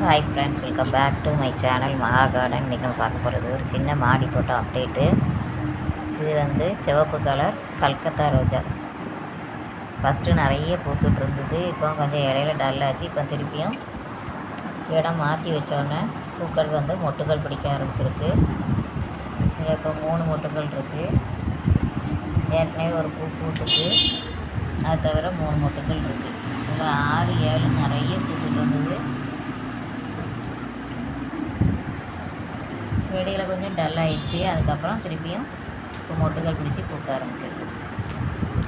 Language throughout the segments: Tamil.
Hi friends, welcome back to my channel Maha garden. இன்றைக்கி நம்ம பார்க்க போகிறது ஒரு சின்ன மாடி தோட்டம் அப்டேட்டு. இது வந்து சிவப்பு கலர் கல்கத்தா ரோஜா. ஃபஸ்ட்டு நிறைய பூத்துட்டு இருந்தது. இப்போ கொஞ்சம் இடையில டல்லாச்சு. இப்போ திருப்பியும் இடம் மாற்றி வச்சோடனே பூக்கள் வந்து மொட்டுகள் பிடிக்க ஆரம்பிச்சிருக்கு. இதில் இப்போ 3 மொட்டுகள் இருக்குது. ஏற்கனவே ஒரு பூ பூத்துக்கு, அது தவிர 3 மொட்டுகள் இருக்குது. இதில் 6, 7 நிறைய பூத்துட்டு இருந்தது. செடியில் கொஞ்சம் டல் ஆயிடுச்சு. அதுக்கப்புறம் திருப்பியும் இப்போ மொட்டுகள் பிடிச்சி பூக்க ஆரம்பிச்சிருக்கு.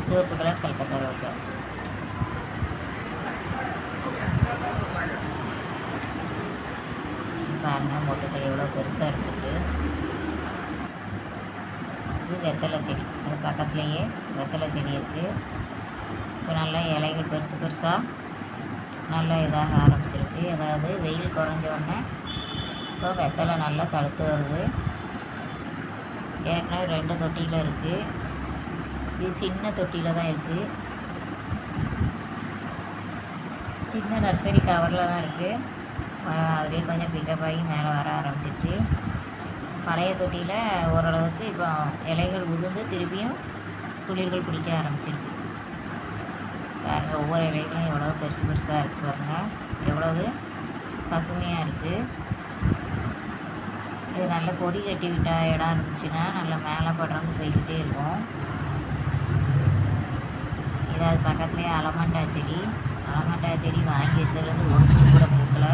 சிவப்பு கலர் கல்கத்தா ரோஜா. பாருங்கள், மொட்டுகள் எவ்வளோ பெருசாக இருக்குது. இது வெத்தலை செடி. அது பக்கத்துலேயே வெத்தலை செடி இருக்குது. இப்போ நல்லா இலைகள் பெருசு பெருசாக நல்லா இதாக ஆரம்பிச்சிருக்கு. அதாவது வெயில் குறைஞ்ச உடனே இப்போ வெத்தலை நல்லா தடுத்து வருது. ஏற்கனவே 2 தொட்டியில் இருக்குது. இது சின்ன தொட்டியில் தான் இருக்குது. சின்ன நர்சரி கவரில் தான் இருக்குது. அதுலேயே கொஞ்சம் பிக்கப் ஆகி மேலே வர ஆரம்பிச்சிச்சு. பழைய தொட்டியில் ஓரளவுக்கு இப்போ இலைகள் உதிர்ந்து திருப்பியும் துளிர்கள் பிடிக்க ஆரம்பிச்சிருக்கு. பாருங்கள், ஒவ்வொரு இலைகளும் எவ்வளோ பெருசு பெருசாக இருக்குது. பாருங்கள் எவ்வளவு பசுமையாக இருக்குது. இது நல்ல கொடி கட்டி விட்ட இடம் இருந்துச்சுன்னா நல்லா மேலே படர்ந்து போய்கிட்டே இருக்கும். இதாவது பக்கத்துலேயே அலமண்டா செடி. அலமண்டா செடி வாங்கி வச்சதுலேருந்து ஒரு பூ கூட பூக்கலை.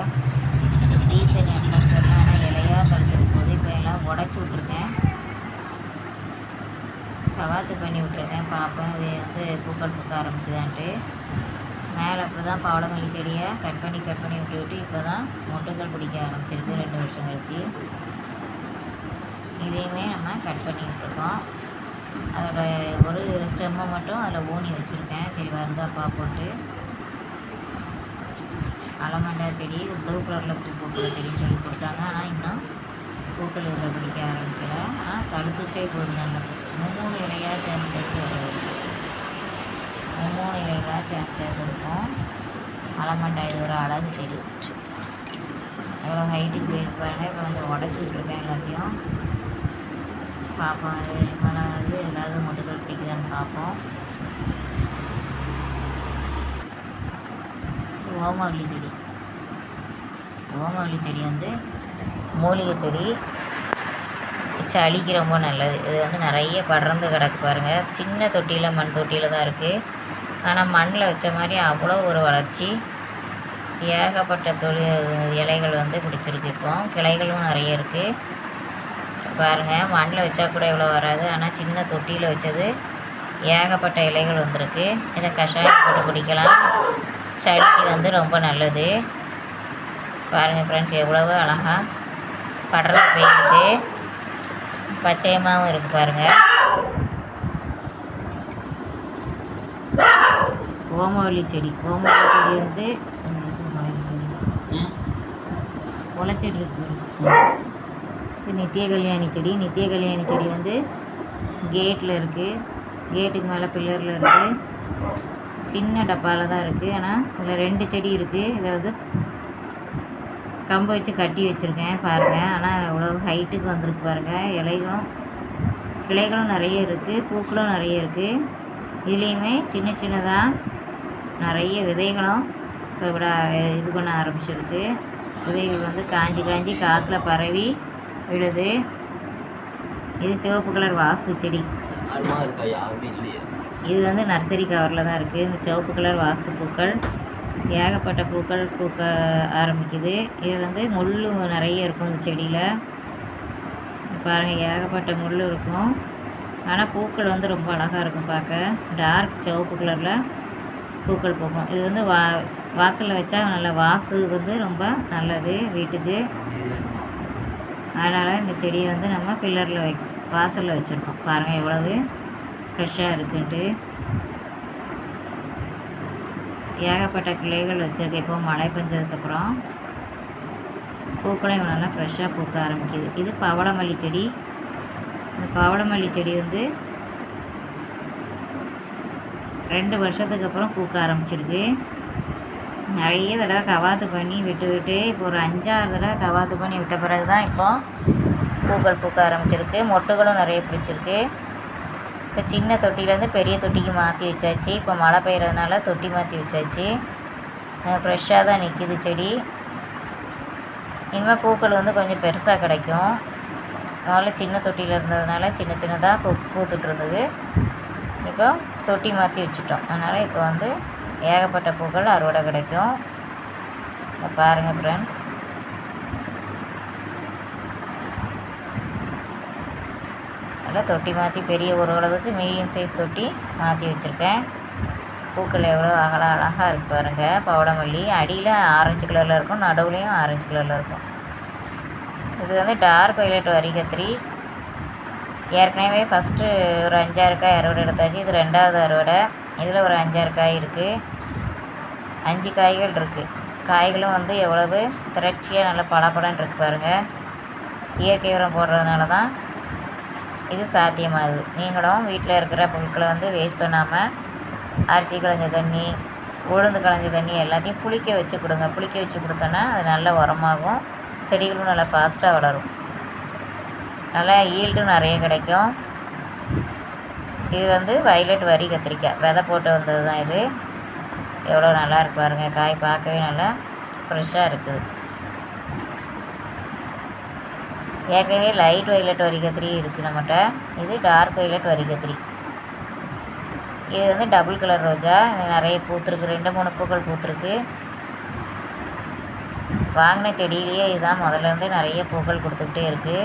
சீசன் என்ன சொன்னால் ஆனால் இலையாக தடுத்துட்டு போகுது. இப்போ எல்லாம் உடச்சி விட்ருக்கேன், கவாத்து பண்ணி விட்ருக்கேன். பார்ப்பேன் இது வந்து பூக்கள் பூக்க ஆரம்பிக்குதான்ட்டு. மேலே அப்படி தான் பவளமல்லி செடியை கட் பண்ணி விட்டு இப்போ தான் மொட்டுகள் பிடிக்க ஆரம்பிச்சிருக்கு 2 வருஷம் கழிச்சு. இதையுமே நம்ம கட் பண்ணி விட்டுருக்கோம். அதோட ஒரு ஸ்டெம்மை மட்டும் அதில் ஊனி வச்சுருக்கேன். சரி வருதாப்பா போட்டு. அலமண்டா செடி இது ப்ளூ கலரில் பூ பூக்கிற செடின்னு சொல்லி கொடுத்தாங்க. ஆனால் இன்னும் பூக்கள் இதில் பிடிக்க ஆரம்பிக்கல. ஆனால் தடுத்துட்டே போகுது. நல்ல 3 இலையாக சேர்ந்து வருது. 3 இலைகளாக சேர்ந்து இருக்கும். அலமண்டா இது ஒரு அழகு செடி. எவ்வளோ ஹைட்டுக்கு போயிருப்பாங்க. இப்போ கொஞ்சம் உடச்சி விட்ருக்கேன் எல்லாத்தையும். பார்ப்போம், அது மேலே வந்து ஏதாவது மொட்டுகள் பிடிக்குதான்னு பார்ப்போம். ஓமவல்லி செடி. ஓமவல்லி செடி வந்து மூலிகை செடி. சளிக்கு ரொம்ப நல்லது. இது வந்து நிறைய படர்ந்து கிடக்கு பாருங்கள். சின்ன தொட்டியில், மண் தொட்டியில் தான் இருக்குது. ஆனால் மண்ணில் வச்ச மாதிரி அவ்வளோ ஒரு வளர்ச்சி. ஏகப்பட்ட இலைகள் வந்து பிடிச்சிருக்கு. இப்போ கிளைகளும் நிறைய இருக்குது. பாருங்கள், மண்ணில் வச்சா கூட இவ்வளோ வராது. ஆனால் சின்ன தொட்டியில் வச்சது ஏகப்பட்ட இலைகள் வந்திருக்கு. இதை கஷாயம் போட்டு குடிக்கலாம். சளிக்கு வந்து ரொம்ப நல்லது. பாருங்கள் ஃப்ரெண்ட்ஸ், எவ்வளவு அழகாக படர்ந்து போயிருக்கு. பச்சையமாகவும் இருக்குது பாருங்கள். ஓமவல்லி செடி. ஓமவல்லி செடி வந்து முளைச்செடி இருக்கு. இது நித்திய கல்யாணி செடி. நித்திய கல்யாணி செடி வந்து கேட்டில் இருக்குது. கேட்டுக்கு மேலே பில்லரில் இருக்குது. சின்ன டப்பாவில் தான் இருக்குது. ஆனால் இதில் 2 செடி இருக்குது. இதை வந்து கம்பை வச்சு கட்டி வச்சுருக்கேன் பாருங்கள். ஆனால் எவ்வளோ ஹைட்டுக்கு வந்திருக்கு பாருங்கள். கிளைகளும் நிறைய இருக்குது. பூக்களும் நிறைய இருக்குது. இதுலேயுமே சின்ன சின்னதாக நிறைய விதைகளும் இப்போ இது பண்ண ஆரம்பிச்சிருக்கு. விதைகள் வந்து காஞ்சி காற்றுல பரவி விழுது. இது சிவப்பு கலர் வாஸ்து செடி. இது வந்து நர்சரி கவரில் தான் இருக்குது. இந்த சிவப்பு கலர் வாஸ்து பூக்கள் ஏகப்பட்ட பூக்கள் பூக்க ஆரம்பிக்குது. இது வந்து முள் நிறைய இருக்கும் இந்த செடியில். பாருங்கள், ஏகப்பட்ட முள் இருக்கும். ஆனால் பூக்கள் வந்து ரொம்ப அழகாக இருக்கும் பார்க்க. டார்க் சிவப்பு கலரில் பூக்கள் பூக்கும். இது வந்து வாசலில் வச்சா நல்ல வாஸ்துக்கு வந்து ரொம்ப நல்லது வீட்டுக்கு. அதனால் இந்த செடியை வந்து நம்ம பில்லரில் வாசலில் வச்சுருக்கோம். பாருங்கள் எவ்வளவு ஃப்ரெஷ்ஷாக இருக்குன்ட்டு. ஏகப்பட்ட கிளைகள் வச்சுருக்கேன். இப்போ மழை பெஞ்சதுக்கப்புறம் பூக்களும் நல்லா ஃப்ரெஷ்ஷாக பூக்க ஆரம்பிக்குது. இது பவளமல்லி செடி. இந்த பவளமல்லி செடி வந்து 2 வருஷத்துக்கு அப்புறம் பூக்க ஆரம்பிச்சிருக்கு. நிறைய தடவை கவாத்து பண்ணி விட்டு விட்டு இப்போ ஒரு 5-6 தடவை கவாத்து பண்ணி விட்ட பிறகு தான் இப்போ பூக்கள் பூக்க ஆரம்பிச்சிருக்கு. மொட்டுகளும் நிறைய பிடிச்சிருக்கு. இப்போ சின்ன தொட்டிலேருந்து பெரிய தொட்டிக்கு மாற்றி வச்சாச்சு. இப்போ மழை பெய்கிறதுனால தொட்டி மாற்றி வச்சாச்சு. ஃப்ரெஷ்ஷாக தான் நிற்கிது செடி. இனிமேல் பூக்கள் வந்து கொஞ்சம் பெருசாக கிடைக்கும். முதல்ல சின்ன தொட்டியில் இருந்ததுனால சின்ன சின்னதாக பூத்துட்டு இருந்தது. இப்போ தொட்டி மாற்றி வச்சுட்டோம். அதனால் இப்போ வந்து ஏகப்பட்ட பூக்கள் அறுவடை கிடைக்கும். பாருங்கள் ஃப்ரெண்ட்ஸ், நல்லா தொட்டி மாற்றி பெரிய ஓரளவுக்கு மீடியம் சைஸ் தொட்டி மாற்றி வச்சுருக்கேன். பூக்கள் எவ்வளோ அழகாக இருக்குது பாருங்கள். பவளமல்லி அடியில் ஆரஞ்சு கலரில் இருக்கும், நடுவுலையும் ஆரஞ்சு கலரில் இருக்கும். இது வந்து டார்க் வைலட் வரிகத்திரி. ஏற்கனவே ஃபஸ்ட்டு ஒரு 5-6 காய் அறுவடை எடுத்தாச்சு. இது 2வது அறுவடை. இதில் ஒரு 5-6 காய் இருக்குது. 5 காய்கள் இருக்குது. காய்களும் வந்து எவ்வளவு திரட்சியாக நல்லா பலப்படன்னு இருக்குது பாருங்கள். இயற்கை உரம் போடுறதுனால தான் இது சாத்தியமாகுது. நீங்களும் வீட்டில் இருக்கிற பொருட்களை வந்து வேஸ்ட் பண்ணாமல் அரிசி களைஞ்ச தண்ணி, உளுந்து களைஞ்ச தண்ணி எல்லாத்தையும் புளிக்க வச்சு கொடுங்க. புளிக்க வச்சு கொடுத்தோன்னா அது நல்ல உரமாகும். செடிகளும் நல்லா ஃபாஸ்ட்டாக வளரும். நல்லா ஈல்டும் நிறைய கிடைக்கும். இது வந்து வைலட் வரி கத்திரிக்காய் விதை போட்டு வந்தது தான் இது. எவ்வளோ நல்லா இருக்கு பாருங்கள். காய் பார்க்கவே நல்லா ஃப்ரெஷ்ஷாக இருக்குது. ஏற்கனவே லைட் வைலட் வரிகத்திரி இருக்குது நம்மகிட்ட. இது டார்க் வைலட் வரிகத்திரி. இது வந்து டபுள் கலர் ரோஜா. நிறைய பூத்துருக்கு. 2-3 பூக்கள் பூத்துருக்கு. வாங்கின செடியிலேயே இதுதான் முதல்லேருந்து நிறைய பூக்கள் கொடுத்துக்கிட்டே இருக்குது.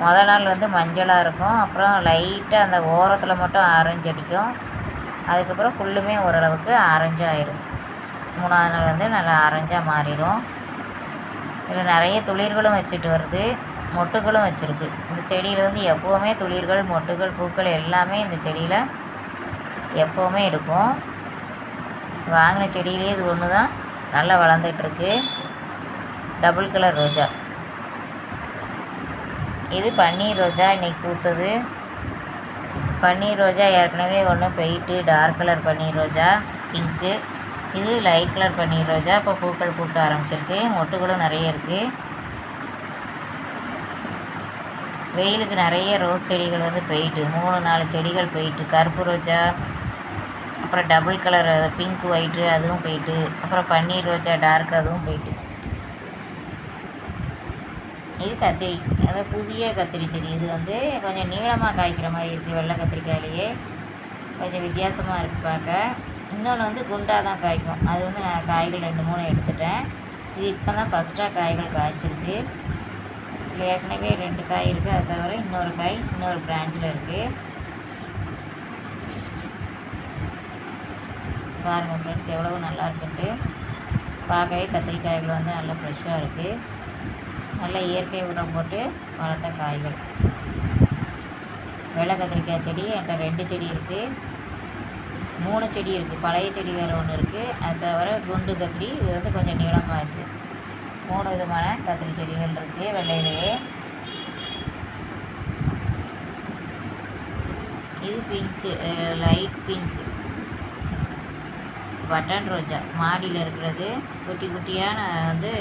முதல் நாள் வந்து மஞ்சளாக இருக்கும். அப்புறம் லைட்டாக அந்த ஓரத்தில் மட்டும் ஆரஞ்சு அடிக்கும். அதுக்கப்புறம் ஃபுல்லுமே ஓரளவுக்கு ஆரஞ்சாக ஆயிடும். 3வது நாள் வந்து நல்லா ஆரஞ்சாக மாறிடும். இதில் நிறைய துளிர்களும் வச்சுட்டு வருது, மொட்டுகளும் வச்சுருக்கு. இந்த செடியில் வந்து எப்போவுமே துளிர்கள், மொட்டுகள், பூக்கள் எல்லாமே இந்த செடியில் எப்போவுமே இருக்கும். வாங்கின செடியிலே இது ஒன்று தான் நல்லா வளர்ந்துட்டுருக்கு. டபுள் கலர் ரோஜா. இது பன்னீர் ரோஜா. இன்றைக்கி பூத்தது பன்னீர் ரோஜா. ஏற்கனவே ஒன்று போயிட்டு டார்க் கலர் பன்னீர் ரோஜா, பிங்க்கு. இது லைட் கலர் பன்னீர் ரோஜா. இப்போ பூக்கள் பூக்க ஆரம்பிச்சிருக்கு. மொட்டுகளும் நிறைய இருக்குது. வெயிலுக்கு நிறைய ரோஸ் செடிகள் வந்து போயிட்டு 3-4 செடிகள் போயிட்டு. கருப்பு ரோஜா, அப்புறம் டபுள் கலர் பிங்க் ஒயிட்டு அதுவும் போயிட்டு. அப்புறம் பன்னீர் ரோஜா டார்க் அதுவும் போயிட்டு. இது கத்திரி, அதாவது புதிய கத்திரி செடி. இது வந்து கொஞ்சம் நீளமாக காய்க்கிற மாதிரி இருக்குது. வெள்ளை கத்திரிக்காயிலேயே கொஞ்சம் வித்தியாசமாக இருக்குது பார்க்க. இன்னொன்று வந்து குண்டாக தான் காய்க்கும். அது வந்து நான் காய்கள் 2-3 எடுத்துட்டேன். இது இப்போ தான் ஃபஸ்ட்டாக காய்கள் காய்ச்சிருக்கு. இதில் ஏற்கனவே 2 காய் இருக்குது. அதை தவிர இன்னொரு காய் இன்னொரு பிரான்ச்சில் இருக்குது. பாருங்கள் ஃப்ரெண்ட்ஸ், எவ்வளவு நல்லா இருக்குன்ட்டு. பார்க்கவே கத்திரிக்காய்கள் வந்து நல்லா ஃப்ரெஷ்ஷாக இருக்குது. நல்ல இயற்கை உரம் போட்டு வளர்த்த காய்கள். வெள்ளை கத்திரிக்காய் செடி என்கிட்ட 2 செடி இருக்குது. 3 செடி இருக்குது. பழைய செடி வேறு ஒன்று இருக்குது. அது தவிர குண்டு கத்திரி, இது வந்து கொஞ்சம் நீளமாக இருக்குது. 3 விதமான கத்திரி செடிகள் இருக்குது வெள்ளையிலேயே. இது பிங்க்கு, லைட் பிங்க்கு பட்டன் ரோஜா. மாடியில் இருக்கிறது. குட்டி குட்டியான வந்து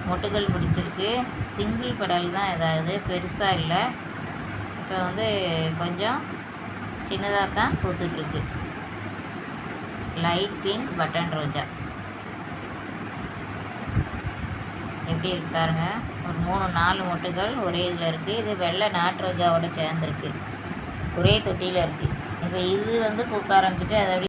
மொட்டுகள் பிடிச்சிருக்கு. சிங்கிள் பெடல் தான் இதாகுது, பெருசாக இல்லை. இப்போ வந்து கொஞ்சம் சின்னதாக தான் பூத்துட்ருக்கு. லைட் பிங்க் பட்டன் ரோஜா எப்படி இருக்கு பாருங்க. ஒரு 3-4 மொட்டுகள் ஒரே இதில் இருக்குது. இது வெள்ளை நாட்டு ரோஜாவோட சேர்ந்துருக்கு. ஒரே தொட்டியில் இருக்குது. இப்போ இது வந்து பூக்க ஆரம்பிச்சிட்டு அதை